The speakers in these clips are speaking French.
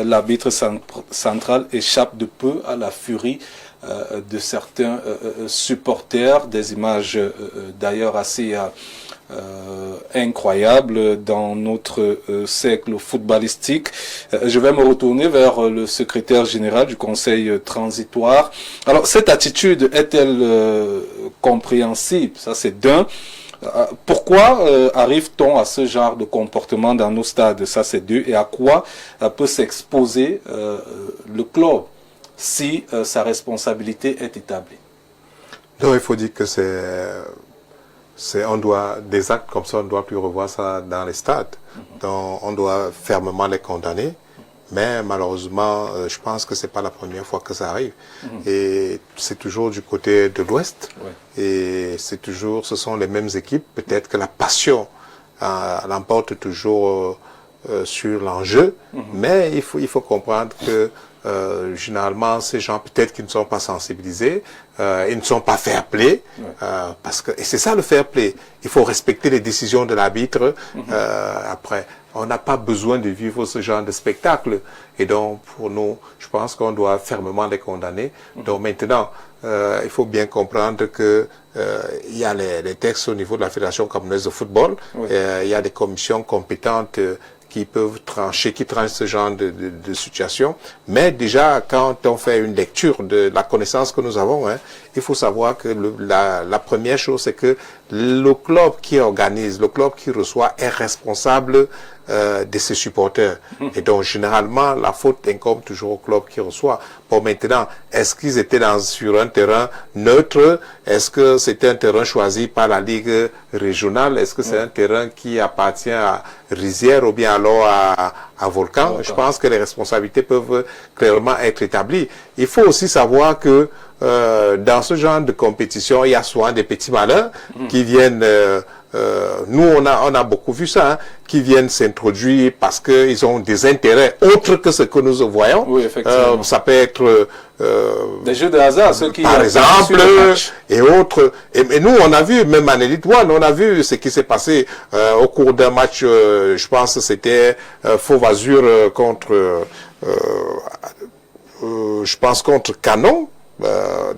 l'arbitre central échappe de peu à la furie de certains supporters, des images d'ailleurs assez incroyables dans notre cercle footballistique. Je vais me retourner vers le secrétaire général du Conseil transitoire. Alors, cette attitude est-elle compréhensible? Ça, c'est d'un. Pourquoi arrive-t-on à ce genre de comportement dans nos stades? Ça, c'est deux. Et à quoi peut s'exposer le club si sa responsabilité est établie? Non, il faut dire que des actes comme ça, on ne doit plus revoir ça dans les stades. Donc, on doit fermement les condamner. Mais malheureusement, je pense que c'est pas la première fois que ça arrive. Et c'est toujours du côté de l'Ouest. Et ce sont les mêmes équipes. Peut-être que la passion l'emporte toujours sur l'enjeu. Mais il faut comprendre que généralement, ces gens, peut-être qu'ils ne sont pas sensibilisés, ils ne sont pas fair-play, et c'est ça le fair-play. Il faut respecter les décisions de l'arbitre. Après, on n'a pas besoin de vivre ce genre de spectacle. Et donc, pour nous, je pense qu'on doit fermement les condamner. Donc maintenant, il faut bien comprendre que il y a les textes au niveau de la Fédération camerounaise de football. Il y a des commissions compétentes qui peuvent trancher, qui tranchent ce genre de situation. Mais déjà, quand on fait une lecture de la connaissance que nous avons, il faut savoir que la première chose, c'est que le club qui organise, le club qui reçoit est responsable de ses supporters. Et donc, généralement, la faute incombe toujours au club qui reçoit. Bon, maintenant, est-ce qu'ils étaient sur un terrain neutre? Est-ce que c'était un terrain choisi par la Ligue régionale? Est-ce que c'est un terrain qui appartient à Rizière ou bien alors à Volcan? Je pense que les responsabilités peuvent clairement être établies. Il faut aussi savoir que dans ce genre de compétition, il y a souvent des petits malins qui viennent... nous, on a beaucoup vu ça, qui viennent s'introduire parce qu'ils ont des intérêts autres que ce que nous voyons. Oui, effectivement. Ça peut être... des jeux de hasard, ceux qui... Par exemple, et autres. Et nous, on a vu, même en Elite One, on a vu ce qui s'est passé au cours d'un match, je pense que c'était Faux-Vazur contre... je pense contre Canon.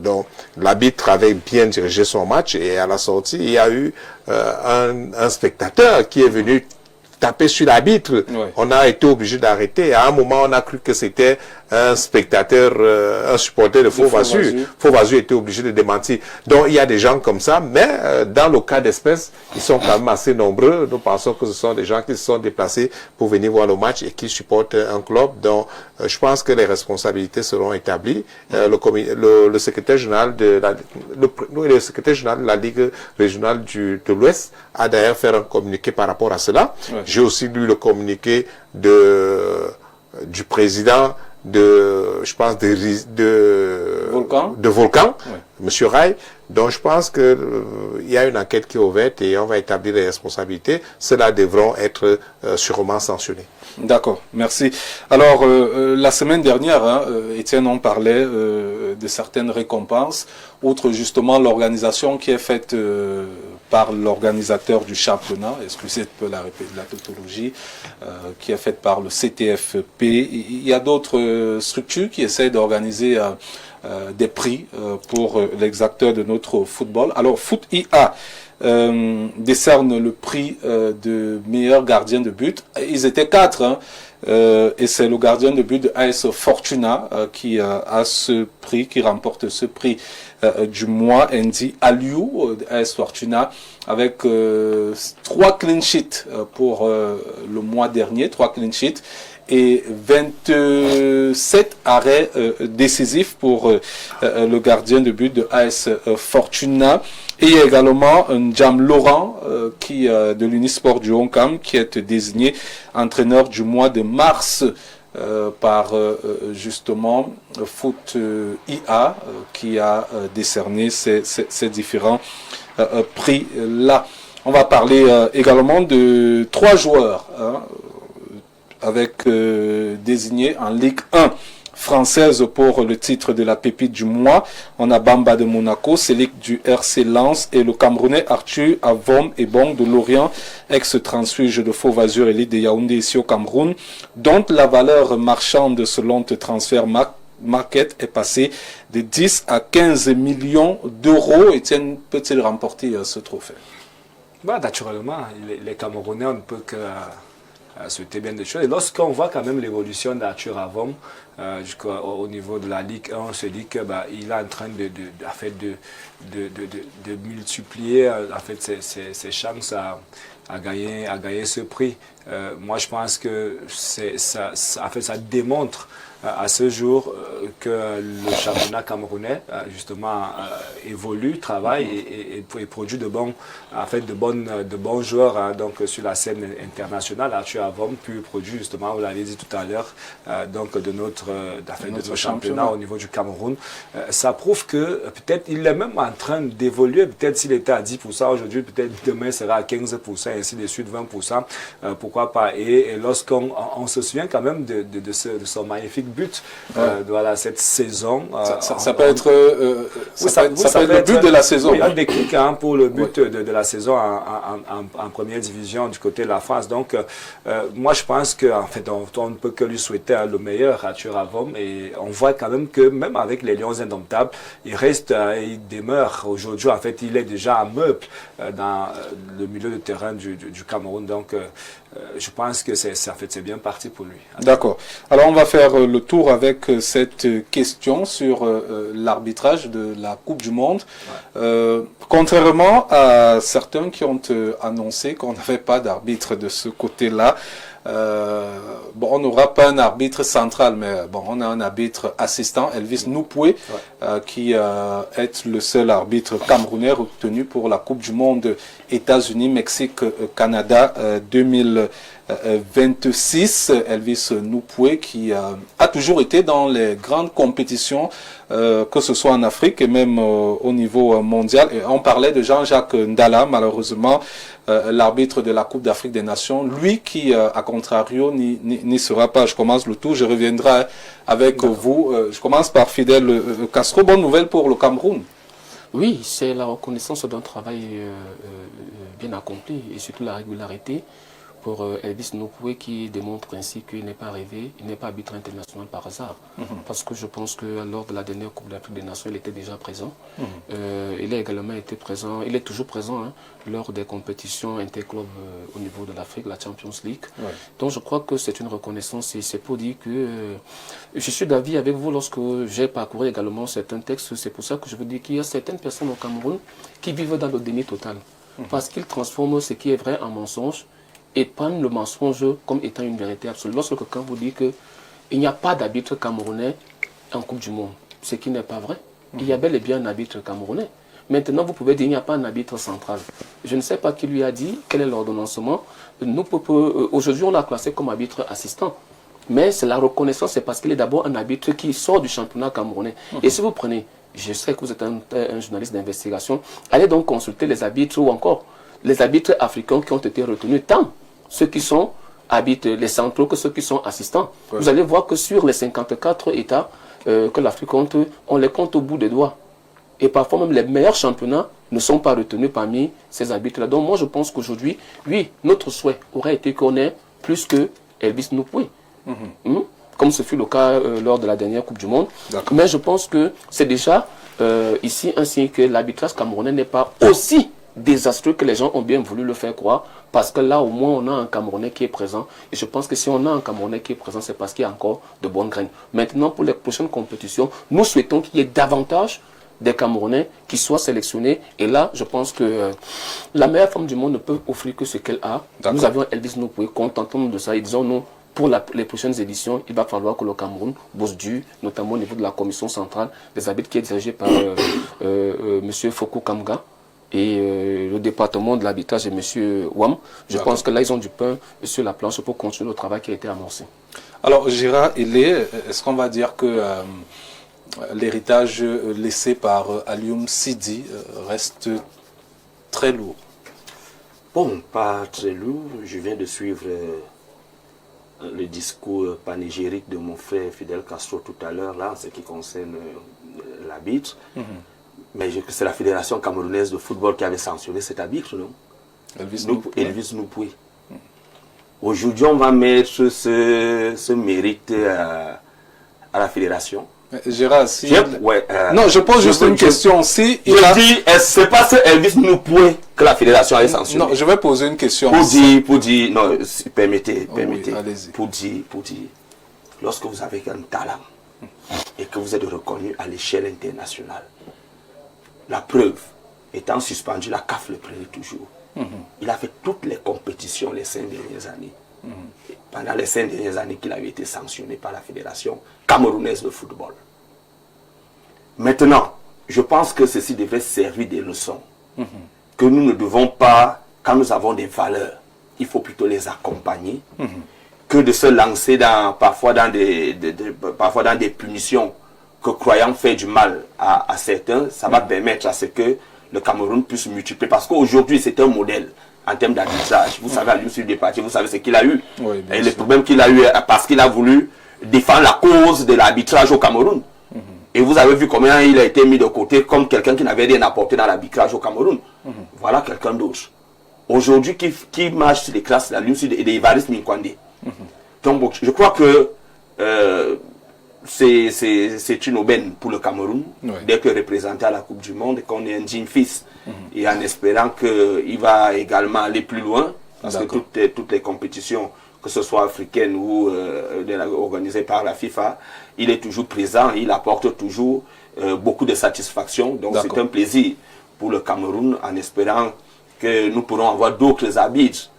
Donc l'arbitre avait bien dirigé son match et à la sortie il y a eu un spectateur qui est venu taper sur l'arbitre. On a été obligé d'arrêter. À un moment on a cru que c'était un spectateur, un supporter de Faux-Vazur. Faux-Vazur était obligé de démentir. Donc il y a des gens comme ça, mais dans le cas d'espèce, ils sont quand même assez nombreux. Nous pensons que ce sont des gens qui se sont déplacés pour venir voir le match et qui supportent un club. Donc je pense que les responsabilités seront établies. Le secrétaire général de la Ligue régionale de l'Ouest a d'ailleurs fait un communiqué par rapport à cela. J'ai aussi lu le communiqué du président je pense, de Volcan, Monsieur Rai. Donc je pense que il y a une enquête qui est ouverte et on va établir les responsabilités. Cela devront être sûrement sanctionnés. D'accord, merci. Alors, la semaine dernière, Étienne, on parlait de certaines récompenses, outre justement l'organisation qui est faite par l'organisateur du championnat, excusez un peu la tautologie, qui est faite par le CTFP. Il y a d'autres structures qui essaient d'organiser des prix pour les acteurs de notre football. Alors, Foot IA décerne le prix de meilleur gardien de but. Ils étaient 4, et c'est le gardien de but de AS Fortuna qui a ce prix, qui remporte ce prix du mois, Andy Aliou de AS Fortuna, avec 3 clean sheets pour le mois dernier, 3 clean sheets, et 27 arrêts décisifs pour le gardien de but de AS Fortuna. Et il y a également Njam Laurent de l'Unisport du Honkam qui est désigné entraîneur du mois de mars par justement Foot IA qui a décerné ces différents prix-là. On va parler également de 3 joueurs avec désignés en Ligue 1. françaises pour le titre de la pépite du mois. On a Bamba de Monaco, Selic du RC Lens et le Camerounais Arthur Avom et Bong de Lorient, ex-transfuge de Fauve Azur Elite de Yaoundé ici au Cameroun, dont la valeur marchande selon le transfert market est passée de 10 à 15 millions d'euros. Etienne peut-il remporter ce trophée? Bah, naturellement, les Camerounais, on ne peut que souhaiter bien des choses. Et lorsqu'on voit quand même l'évolution d'Arthur Avom au niveau de la Ligue 1, on se dit que il est en train de multiplier en fait, ses chances à gagner ce prix. Moi, je pense que ça démontre à ce jour que le championnat camerounais justement évolue, travaille et produit de bons joueurs donc sur la scène internationale. Arthur Avom puis produit justement, vous l'avez dit tout à l'heure, donc de notre championnat au niveau du Cameroun. Ça prouve que peut-être il est même en train d'évoluer. Peut-être s'il était à 10% aujourd'hui, peut-être demain sera à 15%, ainsi de suite 20%. Pourquoi pas? Et lorsqu'on se souvient quand même de son magnifique but, voilà, cette saison. Ça peut être le but de la saison. Oui, un déclic pour le but de la saison en première division du côté de la France. Donc, moi, je pense qu'en fait, on ne peut que lui souhaiter le meilleur à Arthur Avom. Et on voit quand même que même avec les Lions indomptables, il demeure aujourd'hui. En fait, il est déjà un meuble dans le milieu de terrain du Cameroun. Donc, je pense que c'est bien parti pour lui. D'accord. Alors, on va faire le tour avec cette question sur l'arbitrage de la Coupe du Monde. Ouais. Contrairement à certains qui ont annoncé qu'on n'avait pas d'arbitre de ce côté-là, on n'aura pas un arbitre central, mais on a un arbitre assistant, Elvis Noupoué, qui est le seul arbitre camerounais retenu pour la Coupe du Monde États-Unis, Mexique, Canada 2026. Elvis Noupoué qui a toujours été dans les grandes compétitions, que ce soit en Afrique et même au niveau mondial. Et on parlait de Jean-Jacques Ndala, malheureusement, l'arbitre de la Coupe d'Afrique des Nations, lui qui, à contrario, n'y sera pas. Je commence le tour, je reviendrai avec vous. Je commence par Fidel Castro. Bonne nouvelle pour le Cameroun. Oui, c'est la reconnaissance d'un travail bien accompli et surtout la régularité pour Elvis Noupoué qui démontre ainsi qu'il n'est pas arrivé, il n'est pas arbitre international par hasard. Parce que je pense que lors de la dernière Coupe d'Afrique des Nations, il était déjà présent. Il a également été présent, il est toujours présent lors des compétitions interclubs au niveau de l'Afrique, la Champions League. Ouais. Donc je crois que c'est une reconnaissance et c'est pour dire que je suis d'avis avec vous lorsque j'ai parcouru également certains textes. C'est pour ça que je veux dire qu'il y a certaines personnes au Cameroun qui vivent dans le déni total. Parce qu'ils transforment ce qui est vrai en mensonge et prendre le mensonge comme étant une vérité absolue. Lorsque quelqu'un vous dit qu'il n'y a pas d'arbitre camerounais en Coupe du Monde, ce qui n'est pas vrai. Il y a bel et bien un arbitre camerounais. Maintenant, vous pouvez dire qu'il n'y a pas un arbitre central. Je ne sais pas qui lui a dit, quel est l'ordonnancement. Aujourd'hui, on l'a classé comme arbitre assistant. Mais c'est la reconnaissance, c'est parce qu'il est d'abord un arbitre qui sort du championnat camerounais. Et si vous prenez, je sais que vous êtes un journaliste d'investigation, allez donc consulter les arbitres ou encore les arbitres africains qui ont été retenus, tant ceux qui sont arbitres, les centraux, que ceux qui sont assistants. Ouais. Vous allez voir que sur les 54 États que l'Afrique compte, on les compte au bout des doigts. Et parfois même les meilleurs championnats ne sont pas retenus parmi ces arbitres-là. Donc moi je pense qu'aujourd'hui, oui, notre souhait aurait été qu'on ait plus que Elvis Noupoué. Comme ce fut le cas lors de la dernière Coupe du Monde. Mais je pense que c'est déjà ici un signe que l'arbitrage camerounais n'est pas aussi désastreux que les gens ont bien voulu le faire croire, parce que là au moins on a un Camerounais qui est présent, et je pense que si on a un Camerounais qui est présent, c'est parce qu'il y a encore de bonnes graines. Maintenant, pour les prochaines compétitions, nous souhaitons qu'il y ait davantage des Camerounais qui soient sélectionnés, et là je pense que la meilleure femme du monde ne peut offrir que ce qu'elle a. Nous avions Elvis Noupoué, contentons-nous de ça, et disons nous, pour les prochaines éditions, il va falloir que le Cameroun bosse dur, notamment au niveau de la commission centrale des arbitres qui est dirigée par M. Foko Kamga, et le département de l'arbitrage et M. Wam. Je pense que là, ils ont du pain sur la planche pour continuer le travail qui a été amorcé. Alors, Gérard Hélé, est-ce qu'on va dire que l'héritage laissé par Alioum Sidi reste très lourd? Bon, pas très lourd. Je viens de suivre le discours panégyrique de mon frère Fidel Castro tout à l'heure, là, en ce qui concerne l'arbitre. Mais c'est la Fédération camerounaise de football qui avait sanctionné cet arbitre, non? Elvis Noupoué. Aujourd'hui, on va mettre ce mérite à la Fédération. Gérard, si... non, je pose juste une question. Si je dis, c'est pas ce Elvis Noupoué que la Fédération avait sanctionné. Non, je vais poser une question. Pour dire, non, permettez. Oui, pour dire, lorsque vous avez un talent et que vous êtes reconnu à l'échelle internationale, la preuve, étant suspendu, la CAF le prenait toujours. Il a fait toutes les compétitions les 5 dernières années. Pendant les 5 dernières années qu'il avait été sanctionné par la Fédération camerounaise de football. Maintenant, je pense que ceci devait servir des leçons. Que nous ne devons pas, quand nous avons des valeurs, il faut plutôt les accompagner, que de se lancer parfois dans des punitions que croyant faire du mal à certains, ça va permettre à ce que le Cameroun puisse multiplier. Parce qu'aujourd'hui, c'est un modèle en termes d'arbitrage. Vous savez, à l'issue des parties, vous savez ce qu'il a eu. Oui, et le problème qu'il a eu, parce qu'il a voulu défendre la cause de l'arbitrage au Cameroun. Et vous avez vu combien il a été mis de côté comme quelqu'un qui n'avait rien apporté dans l'arbitrage au Cameroun. Voilà quelqu'un d'autre. Aujourd'hui, qui marche sur les classes, la lutte de Évariste Minkwande. Donc, je crois que c'est une aubaine pour le Cameroun d'être représenté à la Coupe du Monde et qu'on est un digne fils. Et en espérant qu'il va également aller plus loin, parce que toutes les compétitions, que ce soit africaines ou organisées par la FIFA, il est toujours présent, il apporte toujours beaucoup de satisfaction. Donc c'est un plaisir pour le Cameroun, en espérant que nous pourrons avoir d'autres arbitres,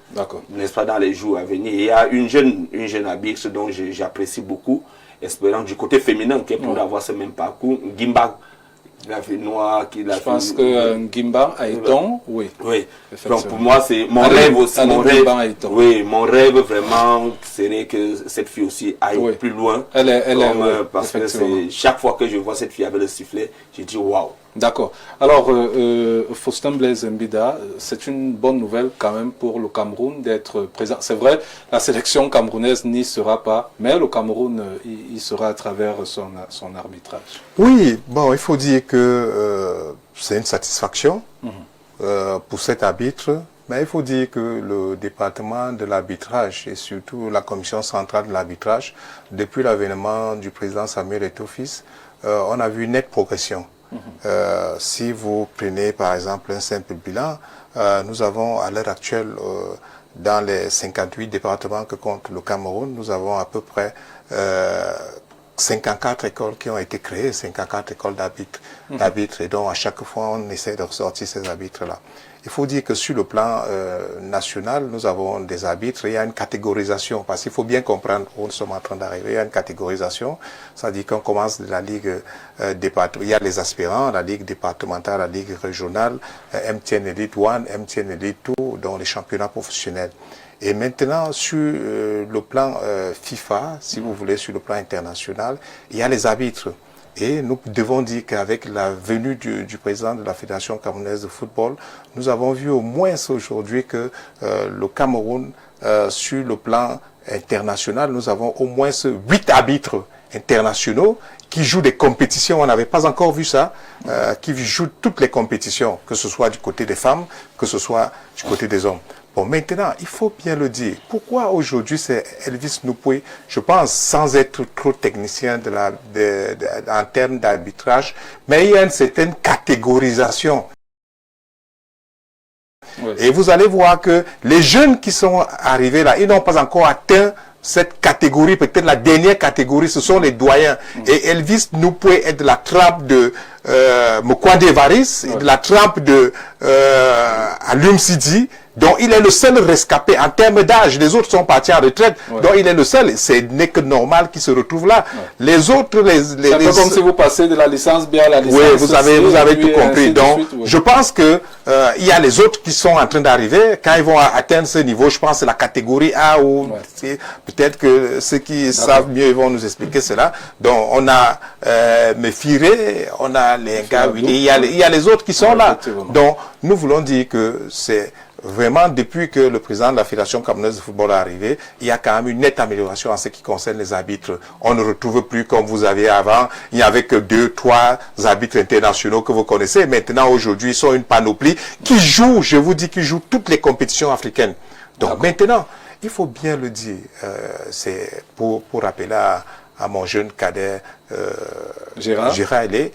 n'est-ce pas, dans les jours à venir. Il y a une jeune arbitre dont j'apprécie beaucoup, espérant du côté féminin qu'elle pourrait avoir ce même parcours, Gimba. Je pense que Gimba Aïton, oui. Donc pour moi, c'est mon rêve aussi. Mon rêve vraiment serait que cette fille aussi aille plus loin. Parce que chaque fois que je vois cette fille avec le sifflet, je dis waouh. D'accord. Alors, Faustin Blaise Mbida, c'est une bonne nouvelle quand même pour le Cameroun d'être présent. C'est vrai, la sélection camerounaise n'y sera pas, mais le Cameroun y sera à travers son arbitrage. Oui, bon, il faut dire que c'est une satisfaction pour cet arbitre, mais il faut dire que le département de l'arbitrage et surtout la commission centrale de l'arbitrage, depuis l'avènement du président Samuel Eto'o-Fils, on a vu une nette progression. Si vous prenez par exemple un simple bilan, nous avons à l'heure actuelle dans les 58 départements que compte le Cameroun, nous avons à peu près 54 écoles qui ont été créées, 54 écoles d'arbitres, et donc à chaque fois on essaie de ressortir ces arbitres-là. Il faut dire que sur le plan national, nous avons des arbitres, il y a une catégorisation, parce qu'il faut bien comprendre où nous sommes en train d'arriver, il y a une catégorisation, c'est-à-dire qu'on commence de la ligue départementale, il y a les aspirants, la ligue départementale, la ligue régionale, MTN Elite 1, MTN Elite 2, dans les championnats professionnels. Et maintenant, sur le plan FIFA, si vous voulez, sur le plan international, il y a les arbitres. Et nous devons dire qu'avec la venue du président de la Fédération camerounaise de football, nous avons vu au moins aujourd'hui que le Cameroun, sur le plan international, nous avons au moins 8 arbitres internationaux qui jouent des compétitions. On n'avait pas encore vu ça, qui jouent toutes les compétitions, que ce soit du côté des femmes, que ce soit du côté des hommes. Bon, maintenant, il faut bien le dire. Pourquoi aujourd'hui c'est Elvis Noupoué, je pense, sans être trop technicien en termes d'arbitrage, mais il y a une certaine catégorisation. Oui. Et vous allez voir que les jeunes qui sont arrivés là, ils n'ont pas encore atteint cette catégorie, peut-être la dernière catégorie, ce sont les doyens. Et Elvis Noupoué est de la trempe de Mokwande Évariste, de la trempe de Alioum Sidi, donc il est le seul rescapé en termes d'âge. Les autres sont partis en retraite, donc il est le seul. C'est n'est que normal qu'il se retrouve là. Les autres, c'est un peu comme si vous passez de la licence B à la licence. Oui, vous avez tout compris. Donc, je pense que il y a les autres qui sont en train d'arriver. Quand ils vont atteindre ce niveau, je pense que c'est la catégorie A ou peut-être que ceux qui savent mieux ils vont nous expliquer cela. Donc, on a Mefiré, on a les gars, il y a les autres qui sont là. Donc, nous voulons dire que c'est vraiment, depuis que le président de la Fédération camerounaise de football est arrivé, il y a quand même une nette amélioration en ce qui concerne les arbitres. On ne retrouve plus comme vous aviez avant. Il n'y avait que 2, 3 arbitres internationaux que vous connaissez. Maintenant, aujourd'hui, ils sont une panoplie qui joue, je vous dis, qui joue toutes les compétitions africaines. Donc maintenant, il faut bien le dire, c'est pour rappeler à mon jeune cadet Gérard Hélé,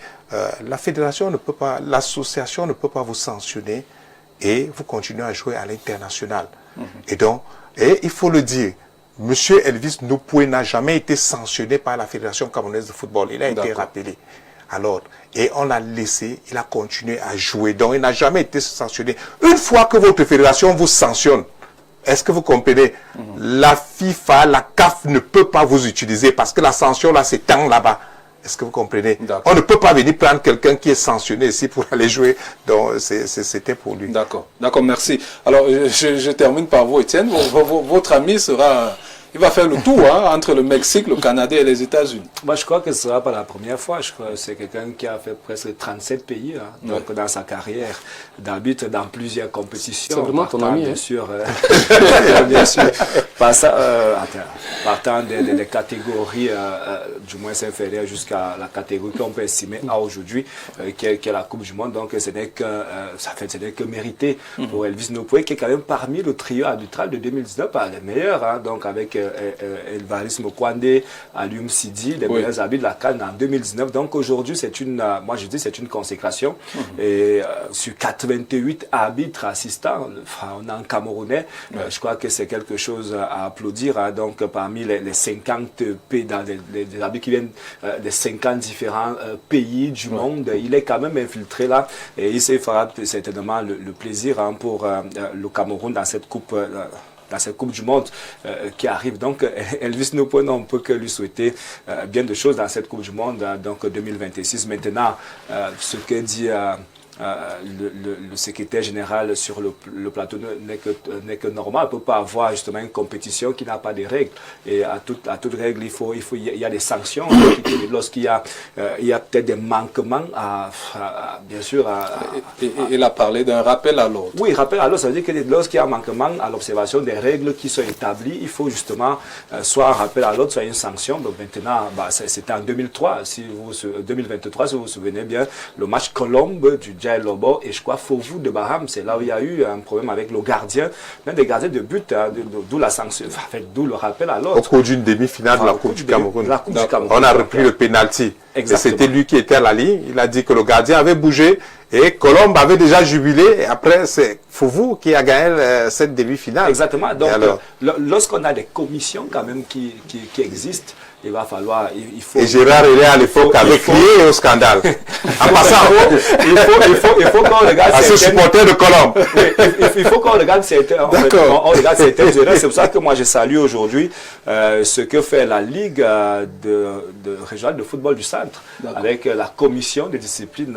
la fédération ne peut pas, l'association ne peut pas vous sanctionner et vous continuez à jouer à l'international. Et donc, il faut le dire, Monsieur Elvis Nopoué n'a jamais été sanctionné par la Fédération camerounaise de football. Il a été rappelé. Alors, et on l'a laissé, il a continué à jouer. Donc, il n'a jamais été sanctionné. Une fois que votre fédération vous sanctionne, est-ce que vous comprenez? La FIFA, la CAF ne peut pas vous utiliser parce que la sanction là s'étend là-bas. Est-ce que vous comprenez? On ne peut pas venir prendre quelqu'un qui est sanctionné ici pour aller jouer. Donc, c'était pour lui. D'accord, merci. Alors, je termine par vous, Étienne. Votre ami sera... Il va faire le tour entre le Mexique, le Canada et les États-Unis. Moi, je crois que ce ne sera pas la première fois. Je crois que c'est quelqu'un qui a fait presque 37 pays donc dans sa carrière d'arbitre dans plusieurs compétitions. C'est vraiment ton ami, bien sûr. Bien sûr. Partant des catégories du moins inférieures jusqu'à la catégorie qu'on peut estimer à aujourd'hui, qui est la Coupe du Monde. Donc, ce n'est que mérité pour Elvis Nopoué, qui est quand même parmi le trio arbitral de 2019, les meilleurs, donc avec Elvaris Mokwande, Alioum Sidi, les meilleurs arbitres de la CAN en 2019. Donc aujourd'hui, c'est une, moi je dis, c'est une consécration. Et sur 88 arbitres assistants, on a un Camerounais, je crois que c'est quelque chose à applaudir. Donc parmi les 50 pays, dans les arbitres qui viennent des 50 différents pays du monde, il est quand même infiltré là. Et il se fera certainement le plaisir pour le Cameroun dans cette coupe. Dans cette Coupe du Monde qui arrive. Donc, Elvis Nopoué, on ne peut que lui souhaiter bien de choses dans cette Coupe du Monde, donc 2026. Maintenant, ce que dit le secrétaire général sur le plateau n'est que normal. On ne peut pas avoir justement une compétition qui n'a pas de règles. Et à toute règle, il y a des sanctions. Lorsqu'il y a peut-être des manquements, bien sûr. Il a parlé d'un rappel à l'ordre. Oui, rappel à l'ordre, ça veut dire que lorsqu'il y a un manquement à l'observation des règles qui sont établies, il faut justement soit un rappel à l'ordre, soit une sanction. Donc maintenant, c'était en 2003, 2023, si vous vous souvenez bien, le match Colombe du Jai Lobo et je crois Fovu de Baham, c'est là où il y a eu un problème avec le gardien, même des gardiens de but, d'où la sanction, d'où le rappel à l'ordre. Au cours d'une demi-finale de la Coupe du Cameroun. On a repris le penalty. Et c'était lui qui était à la ligne. Il a dit que le gardien avait bougé et Colombe avait déjà jubilé. Et après, c'est Fovu qui a gagné cette demi-finale. Exactement. Donc, lorsqu'on a des commissions quand même qui existent, il va falloir, il faut... Et Gérard Hélé à l'époque avait crié au scandale. En passant, il faut qu'on regarde... À ce supporter de Colombe. Il faut qu'on regarde certains... On regarde certaines erreurs. C'est pour ça que moi, je salue aujourd'hui ce que fait la Ligue régionale de football du Centre avec la commission de discipline